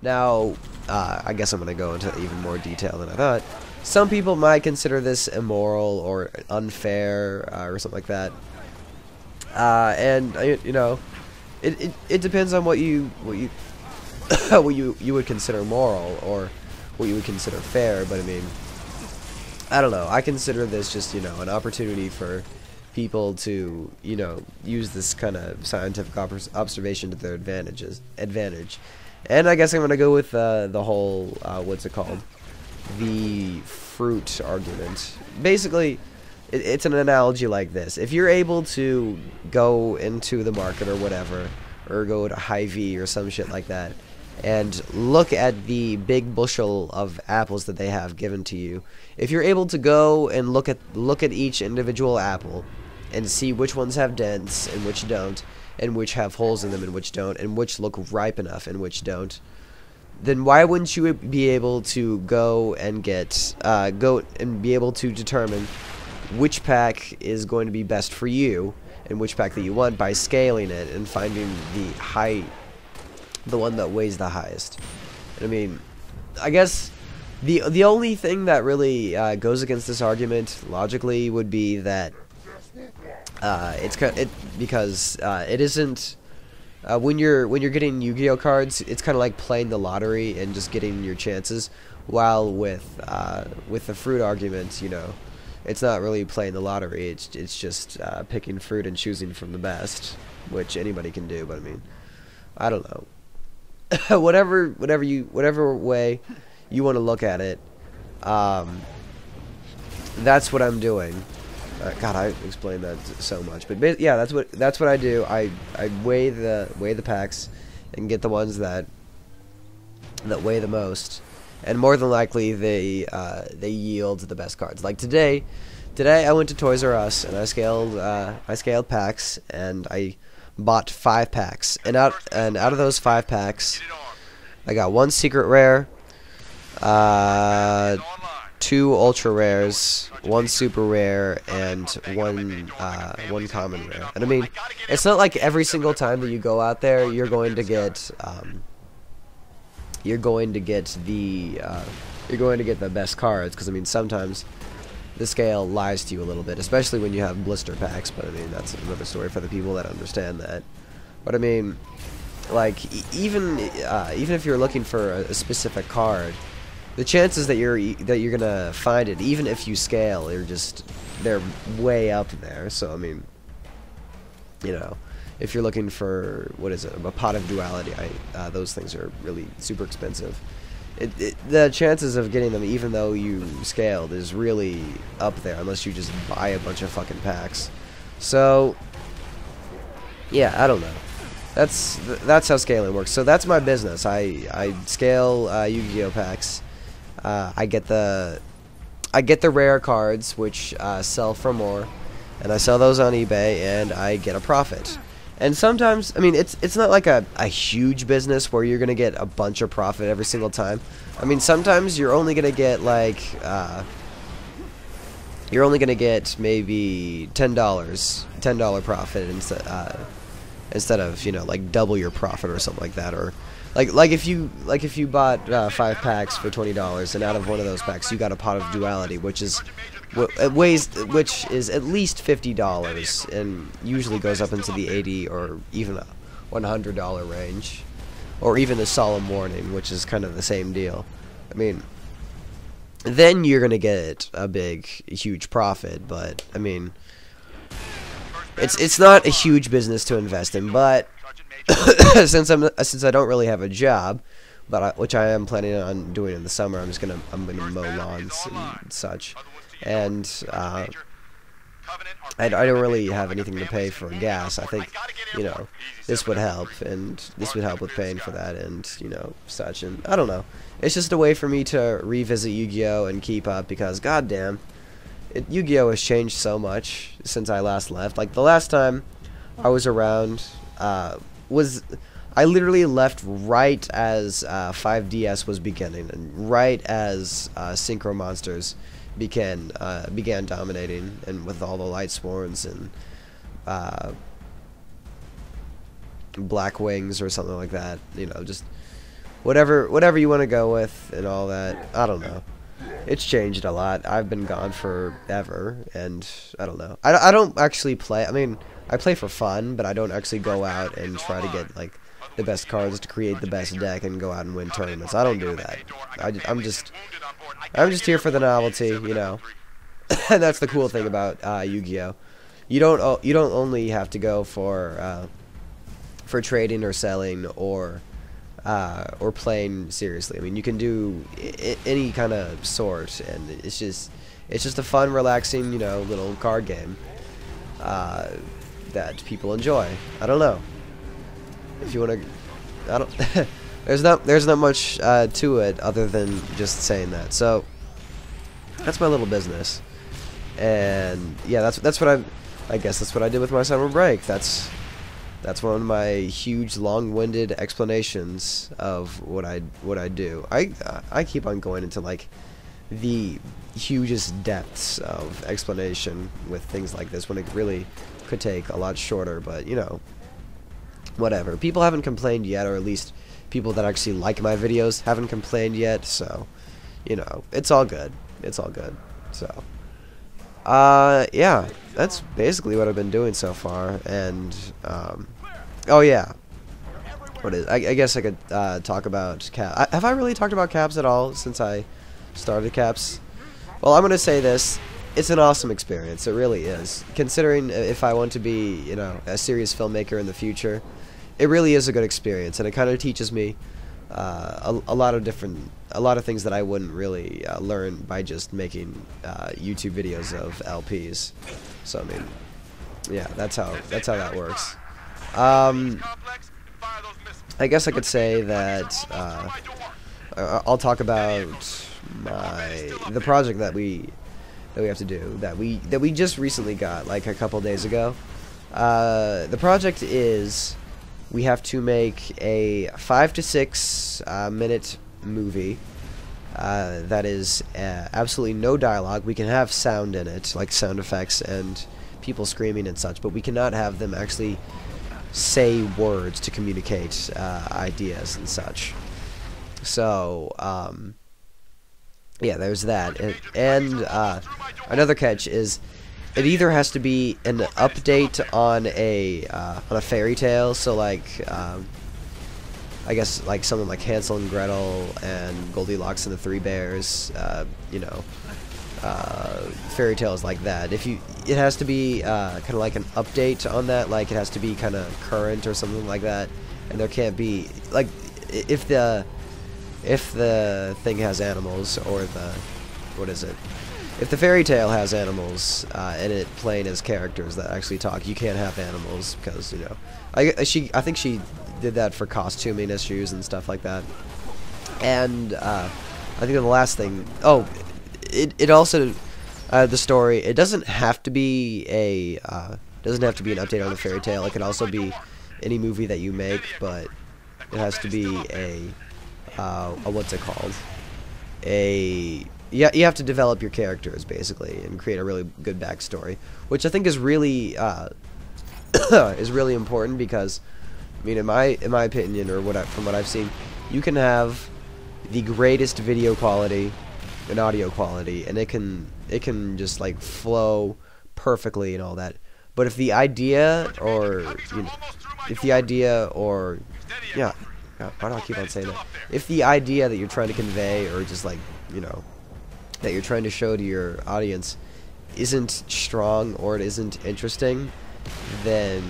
Now, I guess I'm going to go into even more detail than I thought. Some people might consider this immoral or unfair or something like that. And you know, it depends on what you what you would consider moral or what you would consider fair. But I mean, I don't know. I consider this just, you know, an opportunity for people to, you know, use this kind of scientific observation to their advantage. And I guess I'm gonna go with the whole what's it called, the fruit argument. Basically, it's an analogy like this: if you're able to go into the market or whatever, or go to Hy-Vee or some shit like that, and look at the big bushel of apples that they have given to you, if you're able to go and look at each individual apple and see which ones have dents and which don't, and which have holes in them and which don't, and which look ripe enough and which don't, then why wouldn't you be able to go and be able to determine which pack is going to be best for you and which pack that you want by scaling it and finding the one that weighs the highest? I mean, I guess the only thing that really goes against this argument logically would be that because it isn't when you're getting Yu-Gi-Oh cards, it's kind of like playing the lottery and just getting your chances. While with the fruit argument, you know, it's not really playing the lottery. It's just picking fruit and choosing from the best, which anybody can do. But I mean, I don't know. whatever way you want to look at it, that's what I'm doing. God, I explained that so much, but yeah, that's what I do. I weigh the packs and get the ones that weigh the most, and more than likely they yield the best cards. Like today I went to Toys R Us and I scaled packs, and I bought 5 packs, and out of those 5 packs, I got 1 secret rare, 2 ultra rares, 1 super rare, and one common rare. And I mean, it's not like every single time that you go out there you're going to get the best cards, because I mean, sometimes the scale lies to you a little bit, especially when you have blister packs. But I mean, that's another story for the people that understand that. But I mean, like, even if you're looking for a specific card, the chances that you're gonna find it, even if you scale, they're way up there. So I mean, you know, if you're looking for, what is it, a pot of duality, those things are really super expensive. The chances of getting them, even though you scaled, is really up there, unless you just buy a bunch of fucking packs. So yeah, I don't know. That's how scaling works. So that's my business. I scale Yu-Gi-Oh packs. I get the rare cards, which sell for more, and I sell those on eBay, and I get a profit. And sometimes, I mean, it's not like a huge business where you're gonna get a bunch of profit every single time. I mean, sometimes you're only gonna get like maybe $10 profit instead of, you know, like double your profit or something like that. Or like if you bought 5 packs for $20, and out of one of those packs you got a pot of duality, which is at least $50, and usually goes up into the $80 or even a $100 range, or even the Solemn Warning, which is kind of the same deal. I mean, then you're gonna get a huge profit. But I mean, it's not a huge business to invest in. But since I don't really have a job, which I am planning on doing in the summer, I'm gonna mow lawns and such, and I don't really have anything to pay for gas. I think, you know, this would help, and this would help with paying for that, and, you know, such. And I don't know. It's just a way for me to revisit Yu-Gi-Oh and keep up, because goddamn, Yu-Gi-Oh has changed so much since I last left. Like, the last time I was around I literally left right as 5DS was beginning, and right as Synchro Monsters began dominating, and with all the Light Sworns and Black Wings or something like that, you know, just whatever you want to go with and all that. I don't know. It's changed a lot. I've been gone forever, and I don't know. I don't actually play. I mean, I play for fun, but I don't actually go out and try to get like the best cards to create the best deck and go out and win tournaments. I don't do that. I'm just here for the novelty, you know. And that's the cool thing about Yu-Gi-Oh. You don't only have to go for trading or selling or playing seriously. I mean, you can do any kind of sort, and it's just a fun, relaxing, you know, little card game that people enjoy. I don't know. If you want to, I don't. there's not much to it other than just saying that. So that's my little business, and yeah, that's what I guess that's what I did with my summer break. That's one of my huge, long-winded explanations of what I do. I keep on going into like the hugest depths of explanation with things like this when it really could take a lot shorter, but you know, whatever. People haven't complained yet, or at least people that actually like my videos haven't complained yet, so you know, it's all good. It's all good. So yeah, that's basically what I've been doing so far. And oh yeah, I guess I could talk about Cap. Have I really talked about Caps at all since I started Caps? Well, I'm gonna say this: it's an awesome experience. It really is. Considering if I want to be, you know, a serious filmmaker in the future, it really is a good experience, and it kind of teaches me a lot of things that I wouldn't really learn by just making YouTube videos of LPs. So I mean, yeah, that's how that works. I guess I could say that I'll talk about the project that we have to do that we just recently got like a couple days ago. The project is we have to make a 5 to 6 minute movie that is absolutely no dialogue. We can have sound in it, like sound effects and people screaming and such, but we cannot have them actually say words to communicate ideas and such. So yeah, there's that. And another catch is it either has to be an update on a fairy tale, so like I guess like something like Hansel and Gretel and Goldilocks and the Three Bears, you know, fairy tales like that. It has to be kind of like an update on that, like it has to be kind of current or something like that, and there can't be like if the thing has animals, or if the fairy tale has animals and it playing as characters that actually talk, you can't have animals because, you know, I think she did that for costuming issues and stuff like that. And I think the last thing, it also the story, it doesn't have to be an update on the fairy tale. It can also be any movie that you make, but it has to be a what's it called? Yeah, you have to develop your characters basically and create a really good backstory, which I think is really is really important because, I mean, in my opinion, or from what I've seen, you can have the greatest video quality and audio quality, and it can just like flow perfectly and all that. But if the idea, or yeah, why do I keep on saying that? If the idea that you're trying to convey, or just like, you know, that you're trying to show to your audience isn't strong, or it isn't interesting, then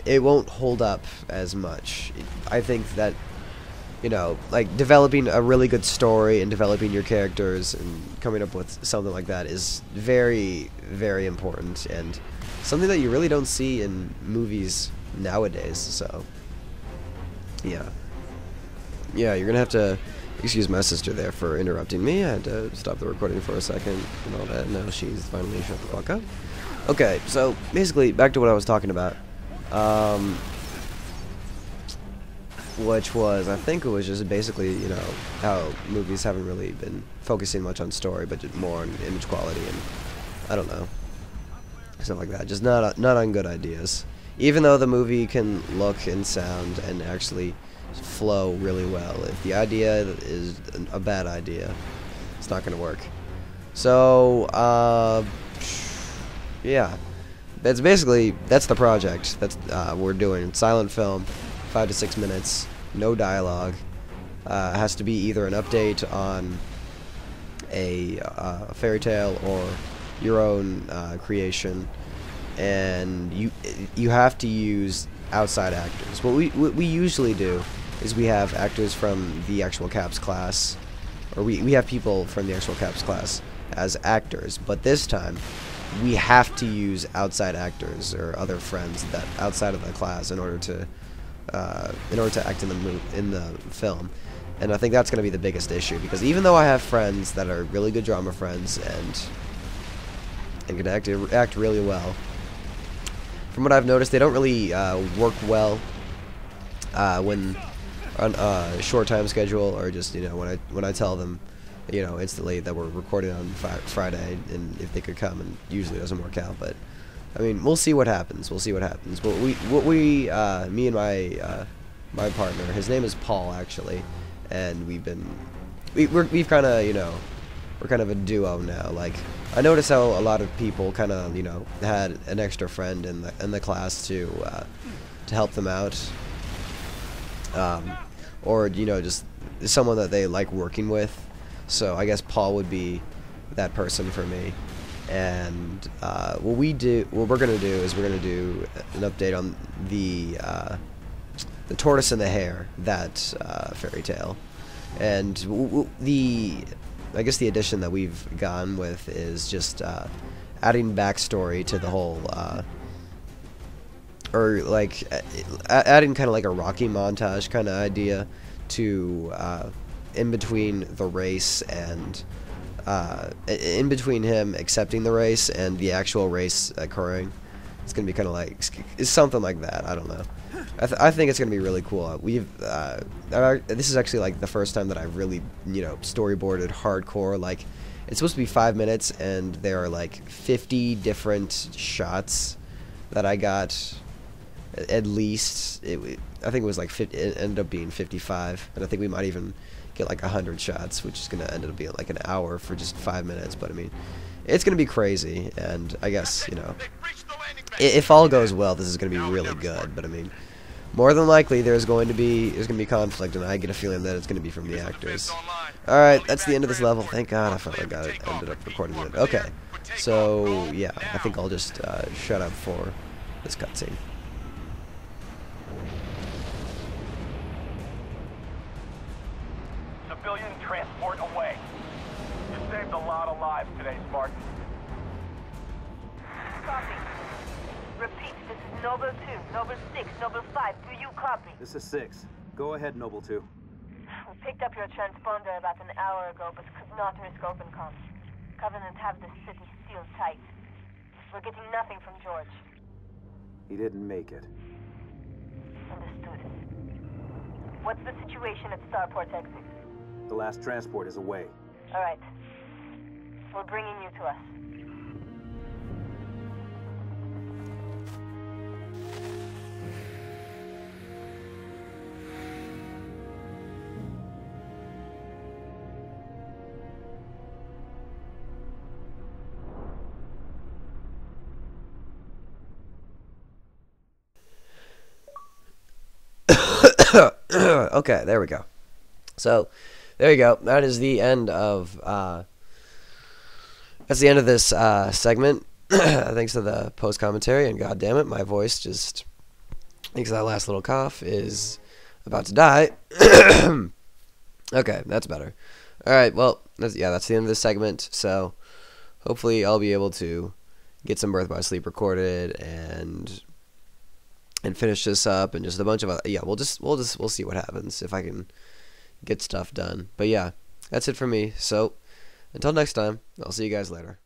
it won't hold up as much. I think that, you know, like developing a really good story and developing your characters and coming up with something like that is very, very important, and something that you really don't see in movies nowadays. So yeah, you're gonna have to excuse my sister there for interrupting me. I had to stop the recording for a second and all that. Now she's finally shut the fuck up. Okay, so basically back to what I was talking about, which was, I think it was just basically, you know, how movies haven't really been focusing much on story, but just more on image quality and I don't know, stuff like that. Just not on good ideas. Even though the movie can look and sound and actually flow really well. If the idea is a bad idea, it's not going to work. So, yeah, that's the project. That's we're doing silent film, 5 to 6 minutes, no dialogue. Has to be either an update on a fairy tale or your own creation, and you have to use outside actors. What we usually do is we have actors from the actual Caps class, or we have people from the actual Caps class as actors, but this time we have to use outside actors or other friends that outside of the class in order to act in the film. And I think that's going to be the biggest issue, because even though I have friends that are really good drama friends and can act really well, from what I've noticed, they don't really work well when on a short time schedule, or just when I tell them instantly that we're recording on Friday, and if they could come, and usually it doesn't work out. But I mean, we'll see what happens. We'll see what happens. But me and my partner, his name is Paul actually, and we've kind of we're kind of a duo now. Like, I notice how a lot of people kind of had an extra friend in the class to help them out, or just someone that they like working with. So I guess Paul would be that person for me. And what we're gonna do is we're gonna do an update on the Tortoise and the Hare, that fairy tale. And I guess the addition that we've gone with is just adding backstory to the whole, or like adding kind of like a Rocky montage kind of idea to in between the race and in between him accepting the race and the actual race occurring. It's gonna be kind of like, it's something like that. I don't know. I think it's gonna be really cool. This is actually like the first time that I've really storyboarded hardcore. Like, it's supposed to be 5 minutes, and there are like 50 different shots that I got. At least I think it was like 50. It ended up being 55, and I think we might even get like 100 shots, which is gonna end up being like an hour for just 5 minutes. But I mean, it's gonna be crazy, and I guess if all goes well, this is gonna be really good. But I mean, more than likely there's gonna be conflict, and I get a feeling that it's gonna be from the actors. All right, that's the end of this level. Thank God I finally ended up recording it. Okay, so yeah, I think I'll just shut up for this cutscene. Civilian transport away. You saved a lot of lives today, Spartan. Copy. Repeat, this is Noble 2, Noble 6, Noble 5. Do you copy? This is 6. Go ahead, Noble 2. We picked up your transponder about an hour ago, but could not risk open comms. Covenant have the city sealed tight. We're getting nothing from George. He didn't make it. Understood. What's the situation at Starport exit? The last transport is away. All right. We're bringing you to us. Okay, there we go. So, there you go. That is the end of this segment. Thanks to the post commentary, and god damn it, my voice just, thanks to that last little cough, is about to die. Okay, that's better. All right, well, that's the end of this segment. So, hopefully, I'll be able to get some Birth by Sleep recorded and finish this up, and just a bunch of other, we'll see what happens if I can get stuff done. But yeah, that's it for me. So until next time, I'll see you guys later.